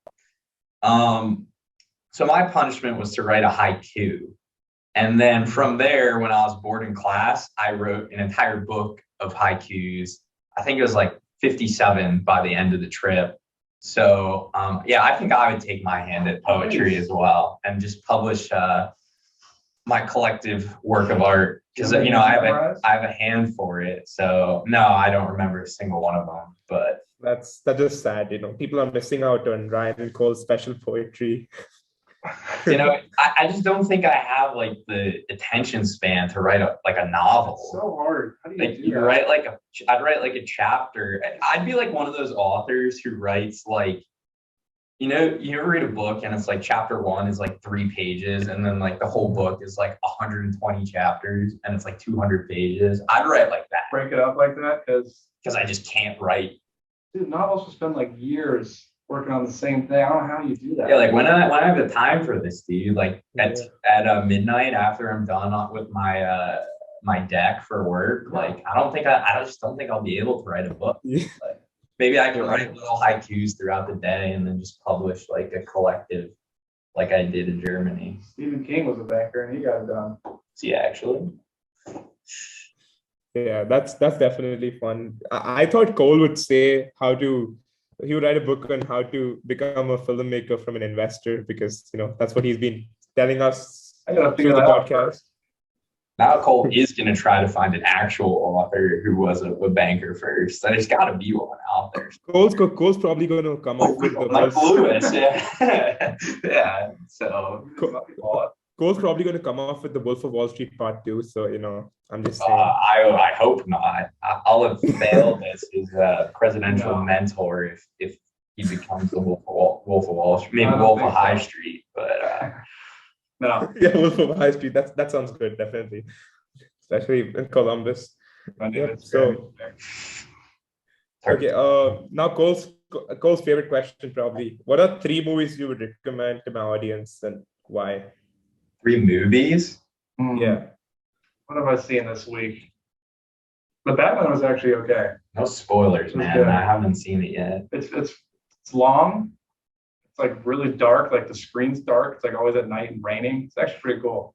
So my punishment was to write a haiku. And then from there, when I was bored in class, I wrote an entire book of haikus. I think it was like 57 by the end of the trip. So, I think I would take my hand at poetry as well and just publish my collective work of art, because I have a hand for it. So no, I don't remember a single one of them, but that's just sad. People are missing out on Ryan and Cole's special poetry. I just don't think I have like the attention span to write a novel. It's so hard. How do you do that? I'd write like a chapter. I'd be like one of those authors who writes like, you ever read a book and it's like chapter 1 is like 3 pages, and then like the whole book is like 120 chapters and it's like 200 pages. I'd write like that. Break it up like that because I just can't write. Dude, novels will spend like years working on the same thing. I don't know how you do that. Yeah, like when I have the time for this, dude, like at midnight after I'm done with my my deck for work, like I just don't think I'll be able to write a book. Like, maybe I can write little haikus throughout the day and then just publish like a collective, like I did in Germany. Stephen King was a banker and he got it done. See, actually. Yeah, that's definitely fun. I thought Cole would say he would write a book on how to become a filmmaker from an investor, because that's what he's been telling us through the podcast. Now Cole is going to try to find an actual author who was a banker first. There's got to be one out there. Cole's probably going to come up with the like Lewis, yeah. Yeah. So Cole's probably going to come off with the Wolf of Wall Street Part 2. So I'm just saying. I hope not. I'll have failed as his presidential mentor if he becomes the Wolf of Wall Street, maybe Wolf of High Street, but. No. Yeah, Wolf of High Street. That sounds good, definitely, especially in Columbus. Yeah, so, okay. Now Cole's favorite question probably. What are 3 movies you would recommend to my audience and why? 3 movies? Yeah. What have I seen this week? The Batman was actually okay. No spoilers, man. Good. I haven't seen it yet. It's long. It's like really dark. Like the screen's dark. It's like always at night and raining. It's actually pretty cool.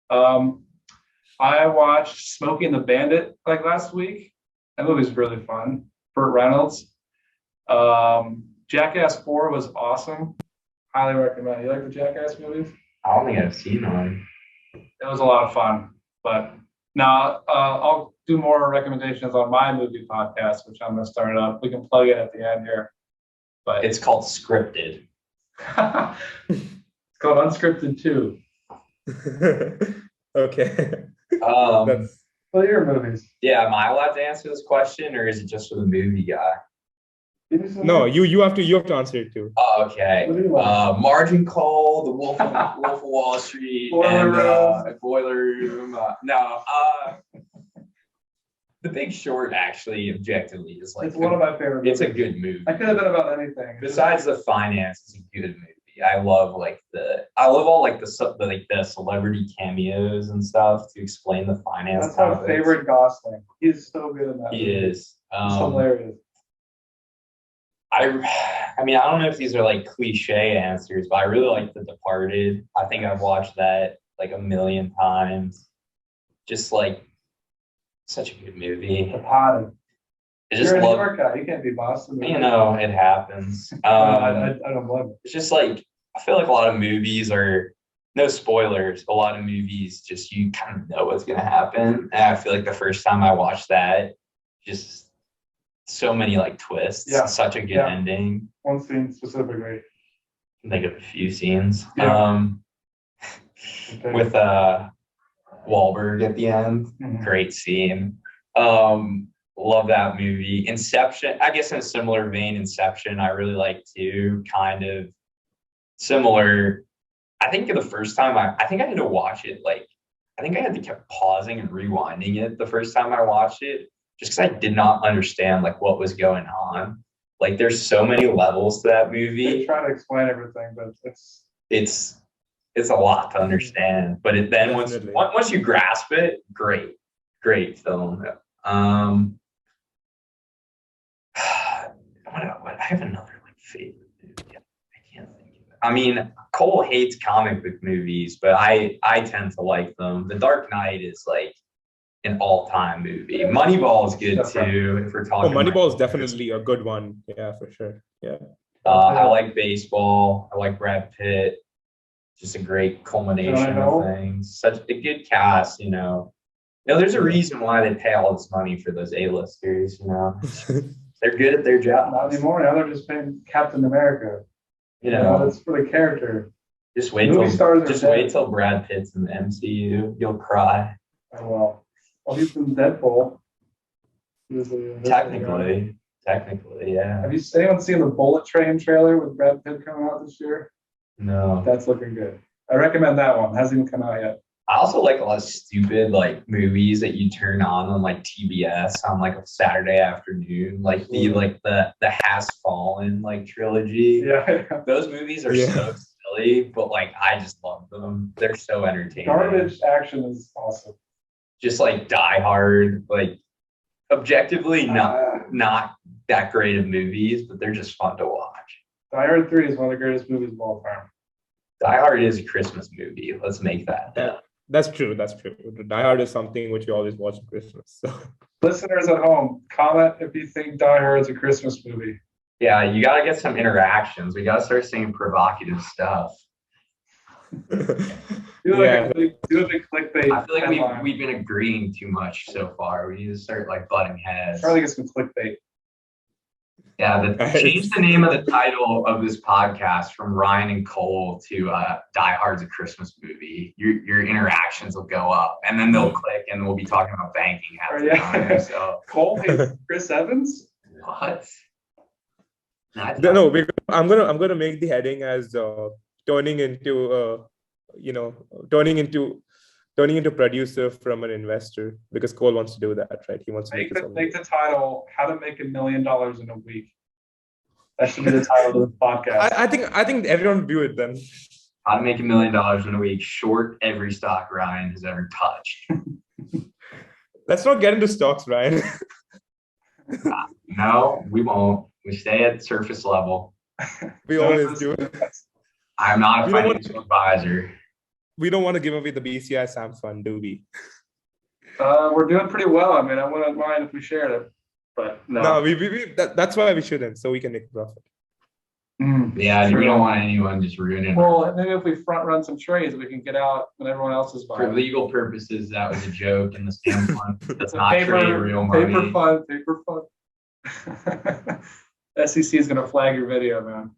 I watched Smokey and the Bandit like last week. That movie's really fun. Burt Reynolds. Jackass 4 was awesome. Highly recommend. You like the Jackass movies? I don't think I've seen one. It was a lot of fun. But now I'll do more recommendations on my movie podcast, which I'm going to start up. We can plug it at the end here. But It's called Scripted. it's called Unscripted too. Okay. Um, Well, your movies. yeah, am I allowed to answer this question, or is it just for the movie guy? No, you have to answer it too. Oh, okay. What do you want? Margin Call, The Wolf of Wall Street, and Boiler Room. The Big Short actually, objectively, is like It's one of my favorite it's movies. a good movie. I could have been about anything. Besides the finance, it's a good movie. I love all like the celebrity cameos and stuff to explain the finance. That's my topics. favorite Gosling. He's so good in that. He movie. is. It's hilarious. I mean, I don't know if these are like cliche answers, but I really like The Departed. I think I've watched that like a million times. Just like such a good movie. Departed. I just You're a New love, York guy. You can't be Boston. you know, it happens. I don't blame it. It's just like, I feel like a lot of movies are, no spoilers, a lot of movies just you kind of know what's going to happen. And I feel like the first time I watched that, just so many like twists, Yeah. such a good Yeah. ending. One scene specifically. I think of a few scenes. Yeah. Okay. With Wahlberg at the end, Mhm. great scene. Love that movie. Inception, I guess in a similar vein, Inception, I really like too, kind of similar. I think the first time I think I had to watch it, like, I think I had to keep pausing and rewinding it the first time I watched it, just because I did not understand like what was going on. Like, there's so many levels to that They movie. try to explain everything, but It's a lot to understand, but then Definitely. once you grasp it, great film. What I have another like favorite movie. I can't think of it. I mean, Cole hates comic book movies, but I tend to like them. The Dark Knight is like an all-time movie. Moneyball is good too. If we're Oh, talking, Moneyball is definitely a good one. Yeah, for sure. Yeah. I like baseball. I like Brad Pitt. Just a great culmination of things. Such a good cast, you know. There's a reason why they pay all this money for those A-listers, you know. They're good at their job. not anymore. Now they're just paying Captain America. You know, It's for the character. just wait Movie stars are dead. wait till Brad Pitt's in the MCU. You'll cry. Oh, well, he's in Deadpool. Technically, yeah. Have you anyone seen the Bullet Train trailer with Brad Pitt coming out this year? No. That's looking good. I recommend that one. Hasn't even come out yet. I also like a lot of stupid like movies that you turn on like TBS on like a Saturday afternoon, like the Has Fallen like trilogy. Yeah. Those movies are so silly, but like I just love them. They're so entertaining. Garbage action is awesome. Just like Die Hard, like objectively not that great of movies, but they're just fun to watch. Die Hard 3 is one of the greatest movies of all time. Die Hard is a Christmas movie. Let's make that. Yeah, that's true. Die Hard is something which we always watch at Christmas. So. Listeners at home, comment if you think Die Hard is a Christmas movie. Yeah, you got to get some interactions. We got to start saying provocative stuff. Do a big clickbait. I feel like headline. we've been agreeing too much so far. We need to start like butting heads. Try to get some clickbait. Yeah, change the name of the title of this podcast from Ryan and Cole to Die Hard's a Christmas movie. Your interactions will go up, and then they'll click, and we'll be talking about banking half the time. So Cole hates Chris Evans? what? No, because I'm gonna make the heading as turning into producer from an investor, because Cole wants to do that, right? He wants to make the title "How to Make $1 Million in a Week." That should be the title of the podcast. I think everyone view it then. How to make $1 million in a week, short every stock Ryan has ever touched. Let's not get into stocks, Ryan. No, we won't. We stay at surface level. We always do. I'm not a financial advisor. We don't want to give away the BCI Sam Fund, do we? We're doing pretty well. I mean, I wouldn't mind if we shared it, but no. No, that's why we shouldn't, so we can make a profit. Yeah, we don't want anyone just ruining. Well, maybe if we front run some trades, we can get out when everyone else is buying. For legal purposes, that was a joke in the standpoint. That's not trade real money. Paper fund. SEC is gonna flag your video, man.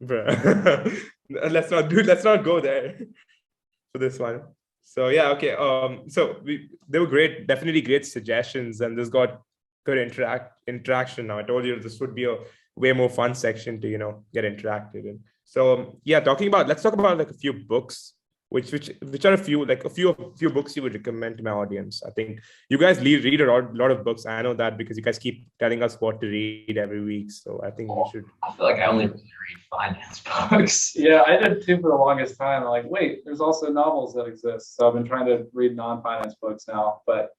Bruh. Let's not go there for this one. So yeah, okay. So they were definitely great suggestions, and this got good interaction. Now I told you this would be a way more fun section to get interacted in. So yeah, let's talk about like a few books, which are a few books you would recommend to my audience. I think you guys read a lot of books. I know that because you guys keep telling us what to read every week. So I think we should. I feel like I only really read finance books. Yeah, I did too for the longest time. I'm like, wait, there's also novels that exist. So I've been trying to read non-finance books now. But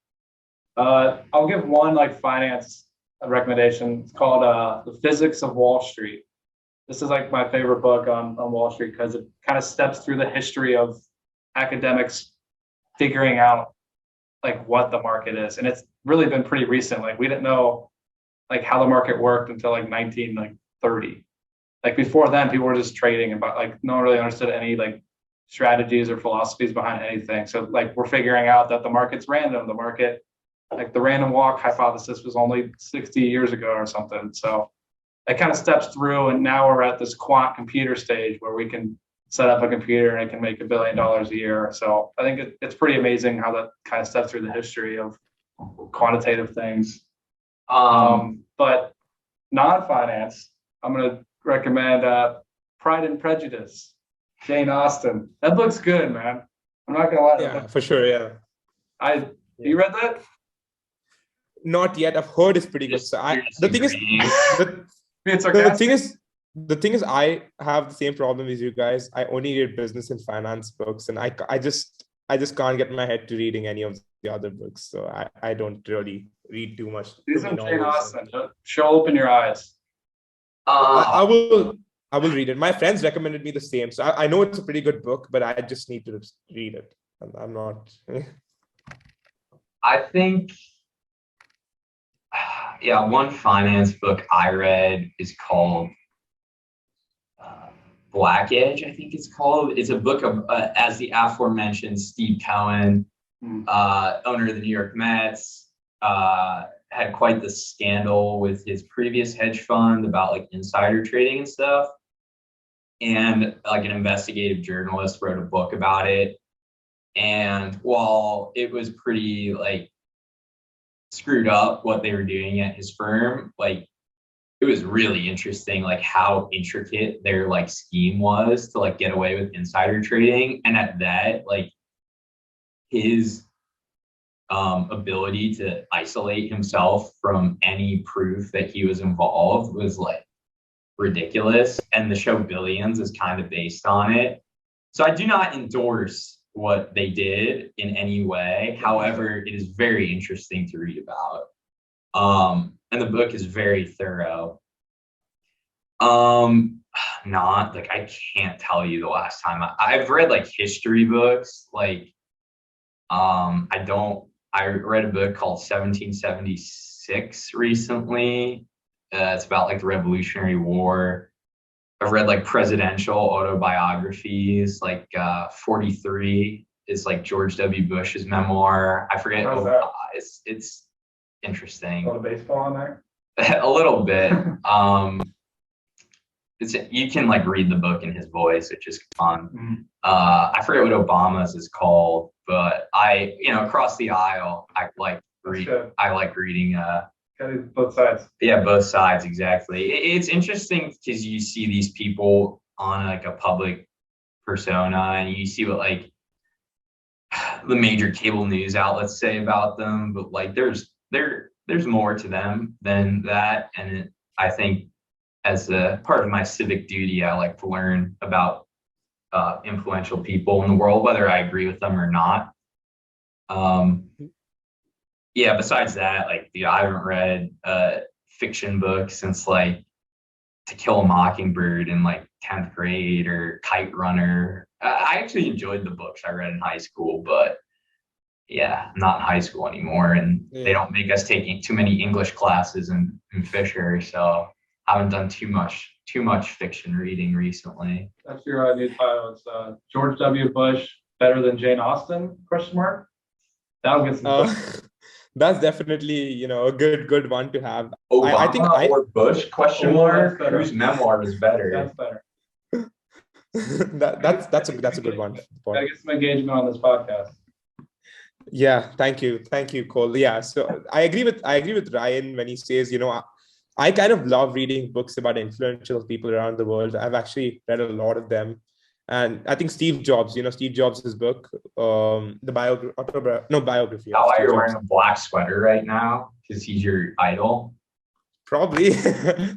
I'll give one like finance recommendation. It's called The Physics of Wall Street. This is like my favorite book on Wall Street because it kind of steps through the history of academics figuring out like what the market is. And it's really been pretty recent. Like we didn't know like how the market worked until like 1930. Like before then, people were just trading and like no one really understood any like strategies or philosophies behind anything. So like we're figuring out that the market's random. The market, like the random walk hypothesis was only 60 years ago or something. So it kind of steps through, and now we're at this quant computer stage where we can set up a computer and it can make $1 billion a year. So I think it's pretty amazing how that kind of steps through the history of quantitative things. But non-finance, I'm going to recommend Pride and Prejudice, Jane Austen. That book's good, man. I'm not going to lie. Yeah, for sure. Yeah. You read that? Not yet. I've heard it's pretty good. So the thing is, I have the same problem as you guys. I only read business and finance books, and I just can't get my head to reading any of the other books. So I don't really read too much. Do some Jane Austen. She'll open your eyes. I will read it. My friends recommended me the same, so I know it's a pretty good book, but I just need to read it. I'm not. I think. Yeah, one finance book I read is called Black Edge, I think it's called. It's a book of, as the aforementioned Steve Cohen, owner of the New York Mets, had quite the scandal with his previous hedge fund about like insider trading and stuff. And like an investigative journalist wrote a book about it. And while it was pretty like screwed up what they were doing at his firm, like it was really interesting like how intricate their like scheme was to like get away with insider trading. And at that, like his ability to isolate himself from any proof that he was involved was like ridiculous. And the show Billions is kind of based on it. So I do not endorse what they did in any way. However, it is very interesting to read about. And the book is very thorough. Not like I can't tell you the last time I've read like history books. Like I read a book called 1776 recently. It's about like the Revolutionary War. I've read like presidential autobiographies, like 43 is like George W. Bush's memoir. I forget. It's interesting. A little baseball in there? A little bit. You can like read the book in his voice, which is fun. Mm-hmm. I forget what Obama's is called, but across the aisle, I like reading both sides. Yeah, both sides, exactly. It's interesting because you see these people on like a public persona, and you see what like the major cable news outlets say about them, but like there's more to them than that. And I think as a part of my civic duty, I like to learn about influential people in the world, whether I agree with them or not. Yeah, besides that, like, dude, I haven't read fiction books since like To Kill a Mockingbird in like 10th grade or Kite Runner. I actually enjoyed the books I read in high school, but yeah, I'm not in high school anymore, and they don't make us taking too many English classes in Fisher, so I haven't done too much too much fiction reading recently. That's your new title. It's George W. Bush better than Jane Austen? Question mark. That'll get some. That's definitely a good one to have. Obama or Bush? Question mark. Whose memoir is better? That's better. that's a good one. Gotta get some engagement on this podcast. Yeah, thank you, Cole. Yeah, so I agree with Ryan when he says, I kind of love reading books about influential people around the world. I've actually read a lot of them, and I think Steve Jobs, Steve Jobs' book, the biography. How are you wearing a black sweater right now? Because he's your idol. Probably.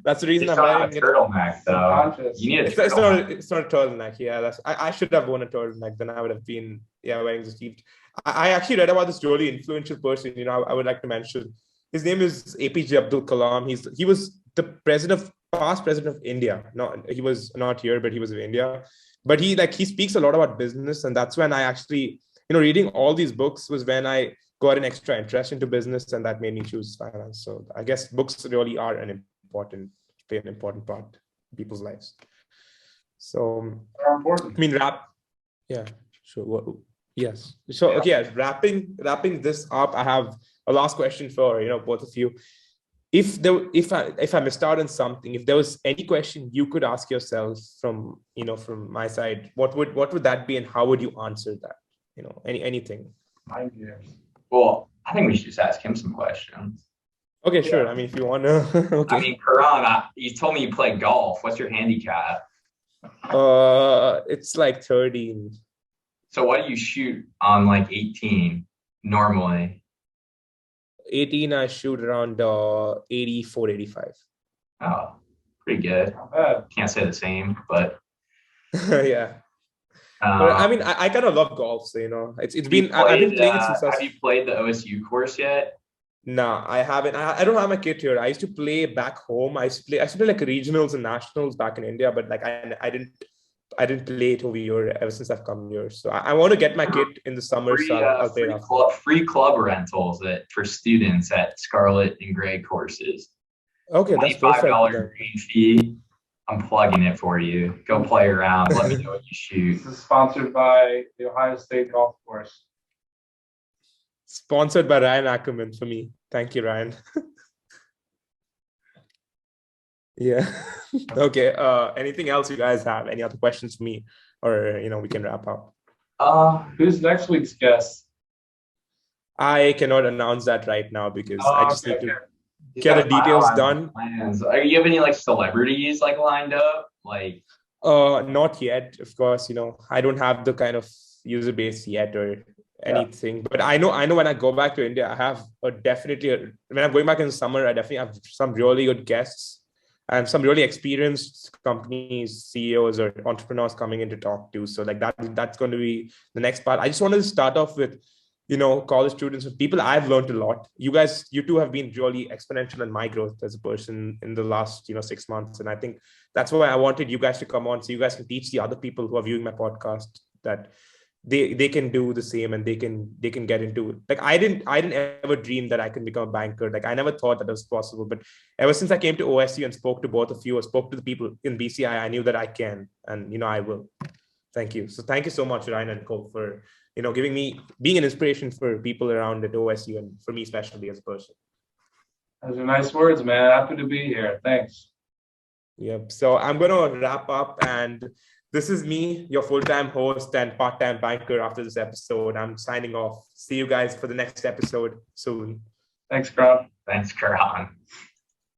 That's the reason I'm wearing a turtleneck, though. You need a turtleneck. It's not a turtleneck. Yeah, I should have worn a turtleneck. Then I would have been wearing the Steve. I actually read about this really influential person. I would like to mention. His name is APJ Abdul Kalam. He was the past president of India. No, he was not here, but he was of India. But he speaks a lot about business, and that's when I actually, reading all these books was when I got an extra interest into business, and that made me choose finance. So I guess books really are play an important part in people's lives. So they're important. I mean, yeah, sure. Yes. So okay, wrapping this up, I have a last question for both of you. If I missed out on something, if there was any question you could ask yourself from my side, what would that be, and how would you answer that? Anything. Well, I think we should just ask him some questions. Okay, sure. I mean, if you want to. Okay. I mean, Karan, you told me you play golf. What's your handicap? It's like 13. So what do you shoot on 18 normally? 18, I shoot around 84, 85. Oh, pretty good. Not bad. Can't say the same, but. Yeah. But, I mean, I kind of love golf, so it's been. I've been playing it since. Have you played the OSU course yet? No, I haven't. I don't have my kit here. I used to play back home. I used to play like regionals and nationals back in India, but I didn't play it over here ever since I've come here. So I want to get my kit in the summer. So I'll play it. Free club rentals for students at Scarlet and Gray courses. Okay, that's perfect. $25 green fee. I'm plugging it for you. Go play around. Let me know what you shoot. This is sponsored by the Ohio State Golf Course. Sponsored by Ryan Ackerman for me. Thank you, Ryan. Yeah. Okay. Anything else you guys have? Any other questions for me? Or, we can wrap up. Who's next week's guest? I cannot announce that right now because I just need to get the details done. Are you have any celebrities lined up? Not yet, of course. I don't have the kind of user base yet or anything. But I know when I go back to India, I have when I'm going back in the summer, I definitely have some really good guests and some really experienced companies, CEOs or entrepreneurs coming in to talk to. So that's going to be the next part. I just wanted to start off with college students and people I've learned a lot. You two have been really exponential in my growth as a person in the last, 6 months. And I think that's why I wanted you guys to come on so you guys can teach the other people who are viewing my podcast that they can do the same and they can get into I didn't ever dream that I can become a banker. I never thought that was possible. But ever since I came to OSU and spoke to both of you or spoke to the people in BCI, I knew that I can, and I will. Thank you. So thank you so much, Ryan and Cole, for being an inspiration for people around at OSU and for me especially as a person. Those are nice words, man. Happy to be here. Thanks. Yep. So I'm going to wrap up, and this is me, your full-time host and part-time banker after this episode. I'm signing off. See you guys for the next episode soon. Thanks, Karan. Thanks, Karan.